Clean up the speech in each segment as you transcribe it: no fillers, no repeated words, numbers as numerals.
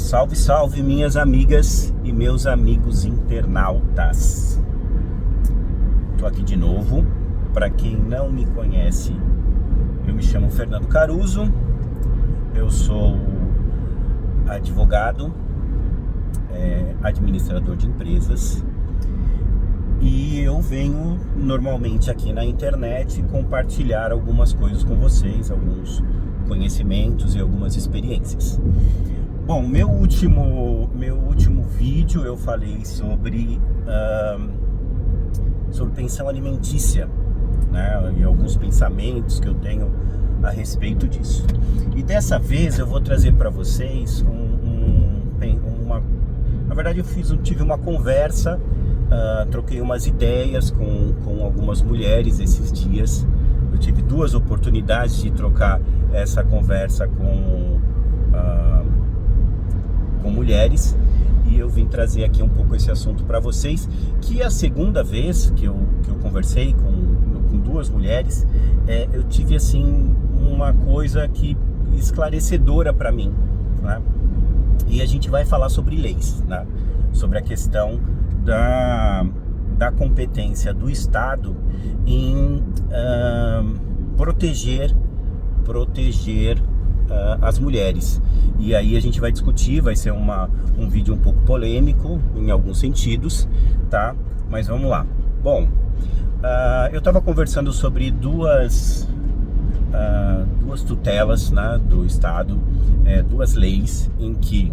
Salve, salve, minhas amigas e meus amigos internautas. Tô aqui de novo. Para quem não me conhece, eu me chamo Fernando Caruso. Eu sou advogado, administrador de empresas, e eu venho normalmente aqui na internet compartilhar algumas coisas com vocês, alguns conhecimentos e algumas experiências. Bom, meu último vídeo eu falei sobre pensão alimentícia, né, e alguns pensamentos que eu tenho a respeito disso. E dessa vez eu vou trazer para vocês na verdade eu tive uma conversa, troquei umas ideias com algumas mulheres esses dias. Eu tive duas oportunidades de trocar essa conversa com mulheres, e eu vim trazer aqui um pouco esse assunto para vocês, que é a segunda vez que eu conversei com duas mulheres. Eu tive assim uma coisa que esclarecedora para mim, né? E a gente vai falar sobre leis, né? Sobre a questão da competência do Estado em proteger as mulheres. E aí a gente vai discutir, vai ser um vídeo um pouco polêmico em alguns sentidos, tá? Mas vamos lá. Bom, eu estava conversando sobre duas tutelas, né, do Estado, duas leis em que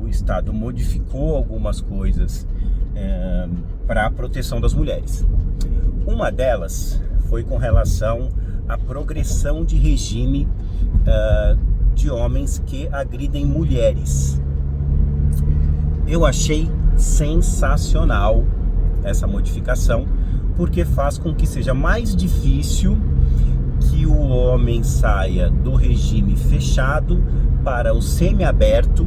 o Estado modificou algumas coisas para a proteção das mulheres. Uma delas foi com relação à progressão de regime de homens que agridem mulheres. Eu achei sensacional essa modificação, porque faz com que seja mais difícil que o homem saia do regime fechado para o semiaberto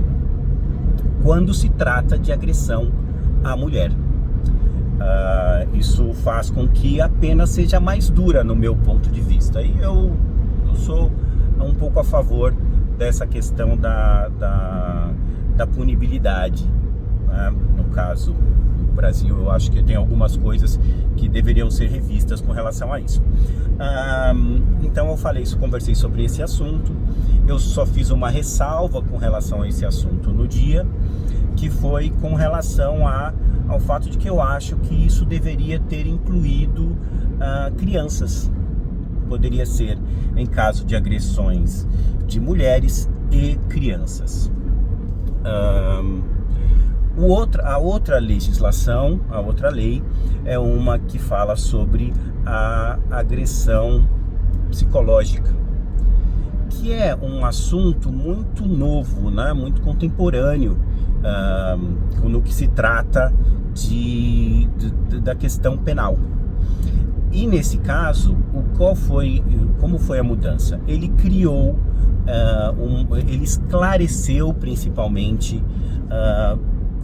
quando se trata de agressão à mulher. Isso faz com que a pena seja mais dura, no meu ponto de vista. E eu sou um pouco a favor dessa questão da punibilidade, né? No caso do Brasil, eu acho que tem algumas coisas que deveriam ser revistas com relação a isso. Então eu conversei sobre esse assunto. Eu só fiz uma ressalva com relação a esse assunto no dia, que foi com relação ao fato de que eu acho que isso deveria ter incluído crianças. Poderia ser em caso de agressões de mulheres e crianças. A outra legislação, a outra lei, é uma que fala sobre a agressão psicológica, que é um assunto muito novo, né? Muito contemporâneo, no que se trata da questão penal. E nesse caso, como foi a mudança? Ele criou, ele esclareceu principalmente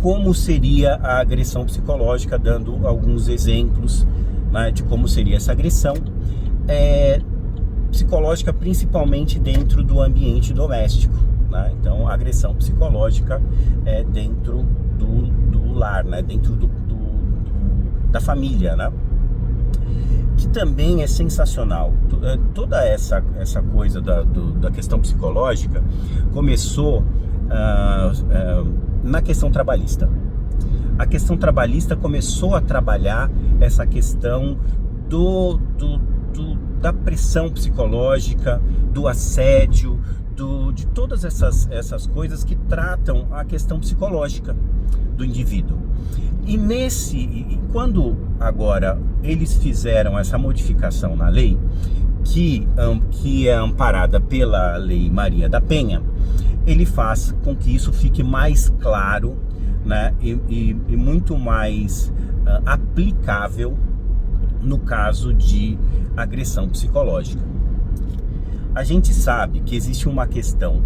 como seria a agressão psicológica, dando alguns exemplos, né, de como seria essa agressão psicológica, principalmente dentro do ambiente doméstico, né? Então, a agressão psicológica é dentro do lar, né? Dentro da família, né? Que também é sensacional. Toda essa coisa da questão psicológica começou na questão trabalhista. A questão trabalhista começou a trabalhar essa questão da pressão psicológica, do assédio, de todas essas coisas que tratam a questão psicológica do indivíduo. E quando agora eles fizeram essa modificação na lei, que é amparada pela Lei Maria da Penha, ele faz com que isso fique mais claro, né, e muito mais aplicável no caso de agressão psicológica. A gente sabe que existe uma questão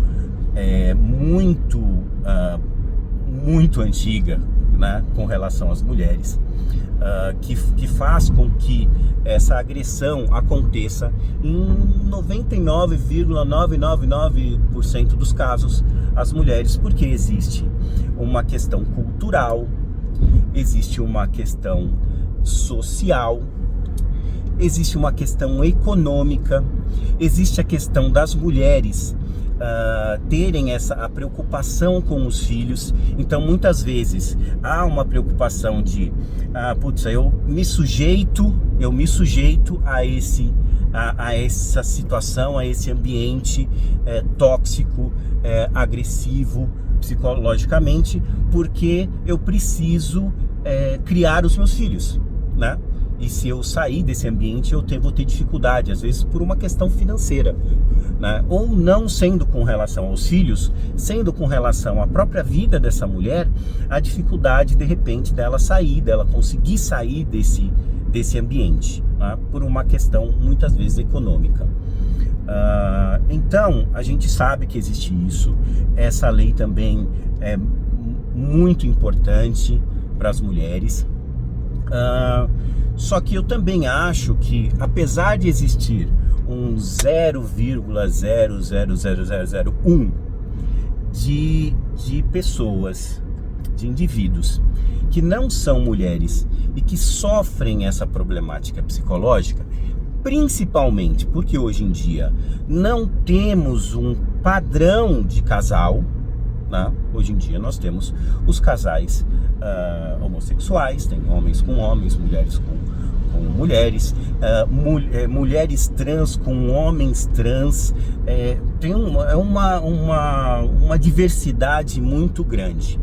muito antiga, né, com relação às mulheres, que faz com que essa agressão aconteça em 99,999% dos casos as mulheres, porque existe uma questão cultural, existe uma questão social, existe uma questão econômica, existe a questão das mulheres terem a preocupação com os filhos. Então muitas vezes há uma preocupação de eu me sujeito a essa situação, a esse ambiente tóxico, agressivo psicologicamente, porque eu preciso criar os meus filhos, né? E se eu sair desse ambiente, vou ter dificuldade, às vezes por uma questão financeira, né? Ou não sendo com relação aos filhos, sendo com relação à própria vida dessa mulher, a dificuldade de repente dela conseguir sair desse ambiente, né? Por uma questão muitas vezes econômica. Então a gente sabe que existe isso. Essa lei também é muito importante para as mulheres. Só que eu também acho que, apesar de existir um 0,00001 de pessoas, de indivíduos que não são mulheres e que sofrem essa problemática psicológica, principalmente porque hoje em dia não temos um padrão de casal, né? Hoje em dia nós temos os casais homossexuais, tem homens com homens, mulheres com mulheres, mulheres trans com homens trans, tem uma diversidade muito grande.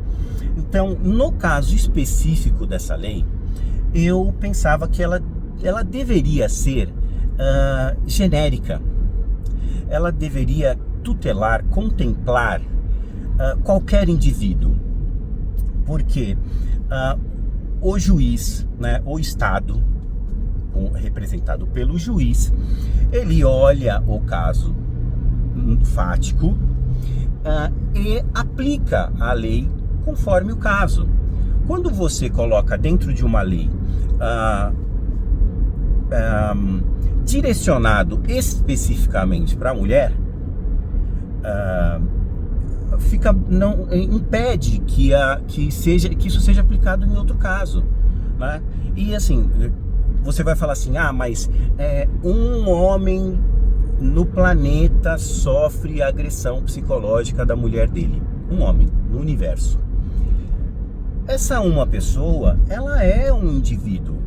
Então, no caso específico dessa lei, eu pensava que ela deveria ser genérica, ela deveria tutelar, contemplar qualquer indivíduo, porque o juiz, né, o Estado, representado pelo juiz, ele olha o caso fático e aplica a lei conforme o caso. Quando você coloca dentro de uma lei direcionado especificamente para a mulher, impede que isso seja aplicado em outro caso, né? E assim, você vai falar assim, mas um homem no planeta sofre agressão psicológica da mulher dele. Um homem no universo. Essa uma pessoa, ela é um indivíduo.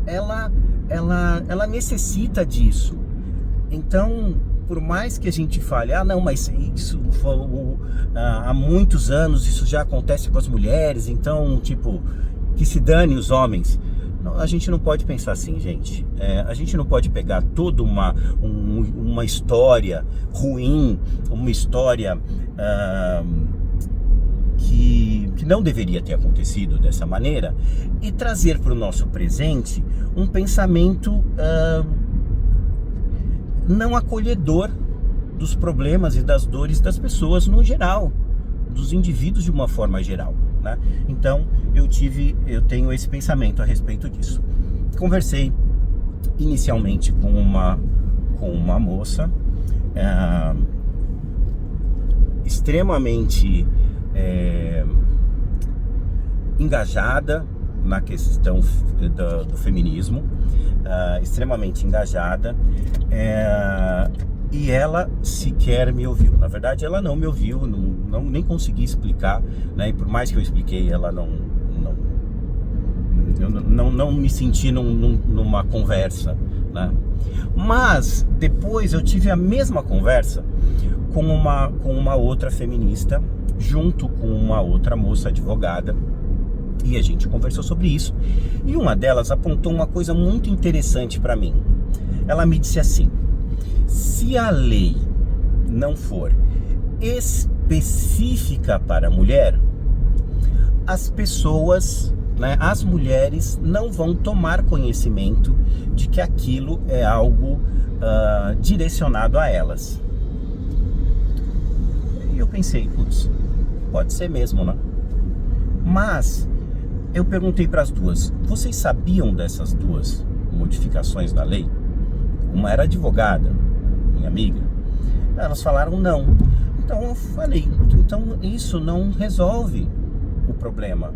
Ela necessita disso. Então, por mais que a gente fale, não, mas isso há muitos anos isso já acontece com as mulheres, então, tipo, que se dane os homens. Não, a gente não pode pensar assim, gente. A gente não pode pegar toda uma história ruim, uma história que não deveria ter acontecido dessa maneira, e trazer para o nosso presente um pensamento não acolhedor dos problemas e das dores das pessoas no geral, dos indivíduos de uma forma geral, né? Então eu tenho esse pensamento a respeito disso. Conversei inicialmente com uma moça extremamente engajada na questão do feminismo, extremamente engajada, e ela sequer me ouviu. Na verdade, ela não me ouviu, nem consegui explicar, né? E por mais que eu expliquei, ela não me senti numa conversa, né? Mas depois eu tive a mesma conversa com uma outra feminista, junto com uma outra moça advogada, e a gente conversou sobre isso, e uma delas apontou uma coisa muito interessante para mim. Ela me disse assim: se a lei não for específica para a mulher, as pessoas, né, as mulheres não vão tomar conhecimento de que aquilo é algo direcionado a elas. E eu pensei, putz, pode ser mesmo, né? Mas eu perguntei para as duas: vocês sabiam dessas duas modificações da lei? Uma era advogada, minha amiga. Elas falaram não. Então eu falei, então isso não resolve o problema,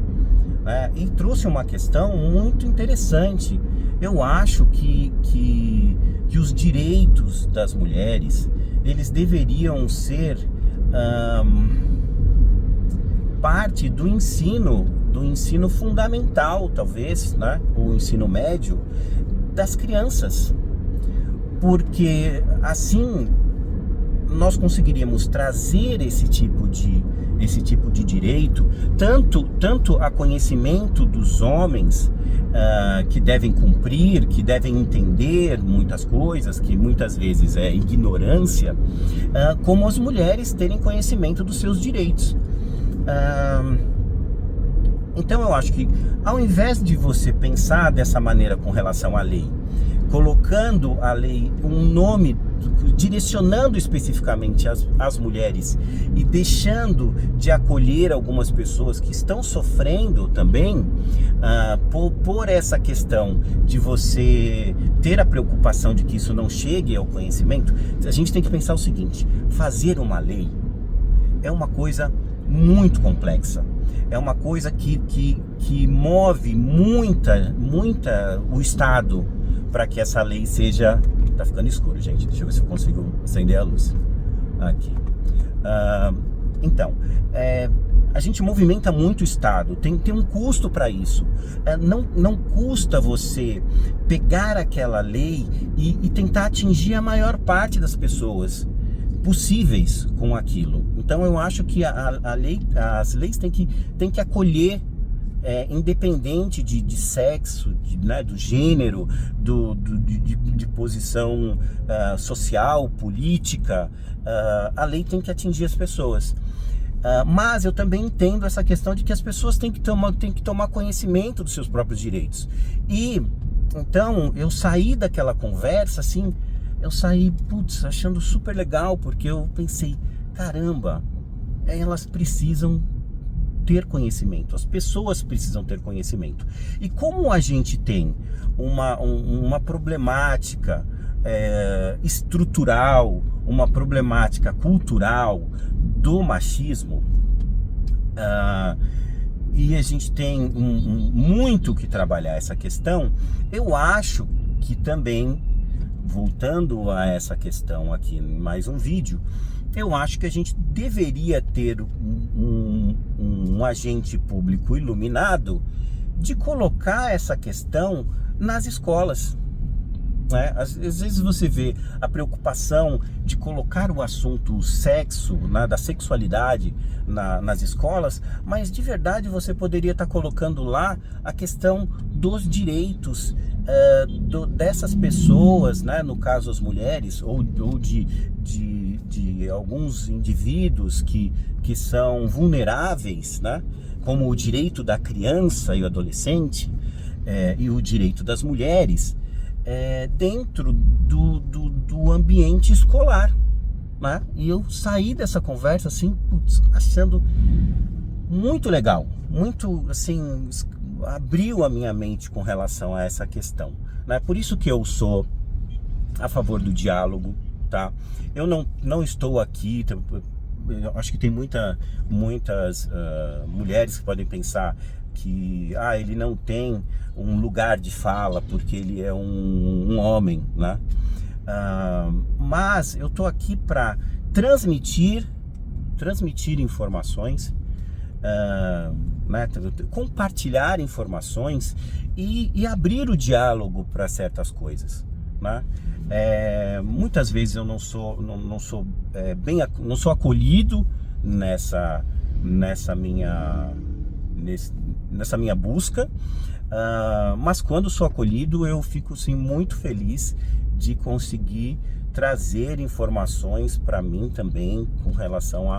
né? E trouxe uma questão muito interessante. Eu acho que os direitos das mulheres, eles deveriam ser parte do ensino fundamental, talvez, né? O ensino médio das crianças, porque assim nós conseguiríamos trazer esse tipo de direito, tanto a conhecimento dos homens, que devem cumprir, que devem entender muitas coisas, que muitas vezes é ignorância, como as mulheres terem conhecimento dos seus direitos. Então eu acho que, ao invés de você pensar dessa maneira com relação à lei, colocando a lei um nome, direcionando especificamente as mulheres e deixando de acolher algumas pessoas que estão sofrendo também, por essa questão de você ter a preocupação de que isso não chegue ao conhecimento, a gente tem que pensar o seguinte: fazer uma lei é uma coisa muito complexa. É uma coisa que move muita o Estado para que essa lei seja... Tá ficando escuro, gente. Deixa eu ver se eu consigo acender a luz. Aqui. Então, a gente movimenta muito o Estado. Tem um custo para isso. Não custa você pegar aquela lei e tentar atingir a maior parte das pessoas possíveis com aquilo. Então eu acho que as leis têm que acolher, independente de sexo, né, do gênero, de posição social, política. A lei tem que atingir as pessoas. Mas eu também entendo essa questão de que as pessoas têm que tomar conhecimento dos seus próprios direitos. E então eu saí daquela conversa assim, eu saí, achando super legal, porque eu pensei, caramba, elas precisam ter conhecimento, as pessoas precisam ter conhecimento. E como a gente tem uma problemática estrutural, uma problemática cultural do machismo, e a gente tem muito que trabalhar essa questão, eu acho que também, voltando a essa questão aqui em mais um vídeo, eu acho que a gente deveria ter um agente público iluminado de colocar essa questão nas escolas, né? Às vezes você vê a preocupação de colocar o assunto sexo, né, da sexualidade nas escolas, mas de verdade você poderia estar colocando lá a questão dos direitos dessas pessoas, né, no caso as mulheres, ou de alguns indivíduos que são vulneráveis, né, como o direito da criança e o adolescente, e o direito das mulheres, dentro do ambiente escolar, né? E eu saí dessa conversa assim, achando muito legal, muito assim, abriu a minha mente com relação a essa questão, né? Por isso que eu sou a favor do diálogo, tá? Eu não estou aqui, eu acho que tem muitas mulheres que podem pensar que ele não tem um lugar de fala porque ele é um homem, né? Mas eu tô aqui para transmitir informações, né? Compartilhar informações e abrir o diálogo para certas coisas, né? Muitas vezes eu não sou acolhido nessa minha busca, mas quando sou acolhido eu fico assim, muito feliz de conseguir trazer informações para mim também com relação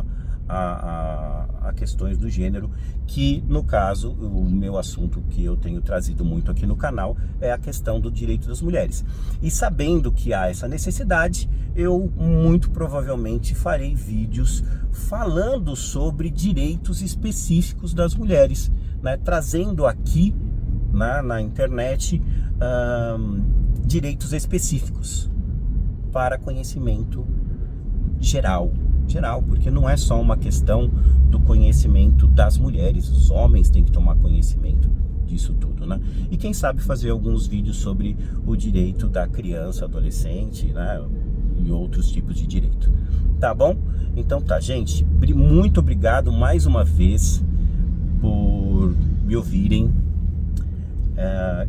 a questões do gênero, que no caso o meu assunto que eu tenho trazido muito aqui no canal é a questão do direito das mulheres. E sabendo que há essa necessidade, eu muito provavelmente farei vídeos falando sobre direitos específicos das mulheres, né, trazendo aqui na internet direitos específicos para conhecimento geral, porque não é só uma questão do conhecimento das mulheres, os homens têm que tomar conhecimento disso tudo, né? E quem sabe fazer alguns vídeos sobre o direito da criança, adolescente, né? E outros tipos de direito. Tá bom? Então tá, gente, muito obrigado mais uma vez por me ouvirem.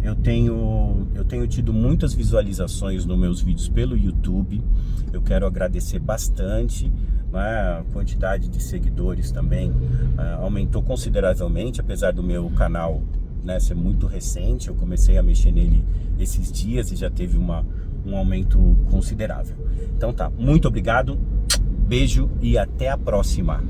Eu tenho tido muitas visualizações nos meus vídeos pelo YouTube. Eu quero agradecer bastante, né? A quantidade de seguidores também aumentou consideravelmente, apesar do meu canal, né, ser muito recente. Eu comecei a mexer nele esses dias e já teve um aumento considerável. Então tá, muito obrigado, beijo e até a próxima.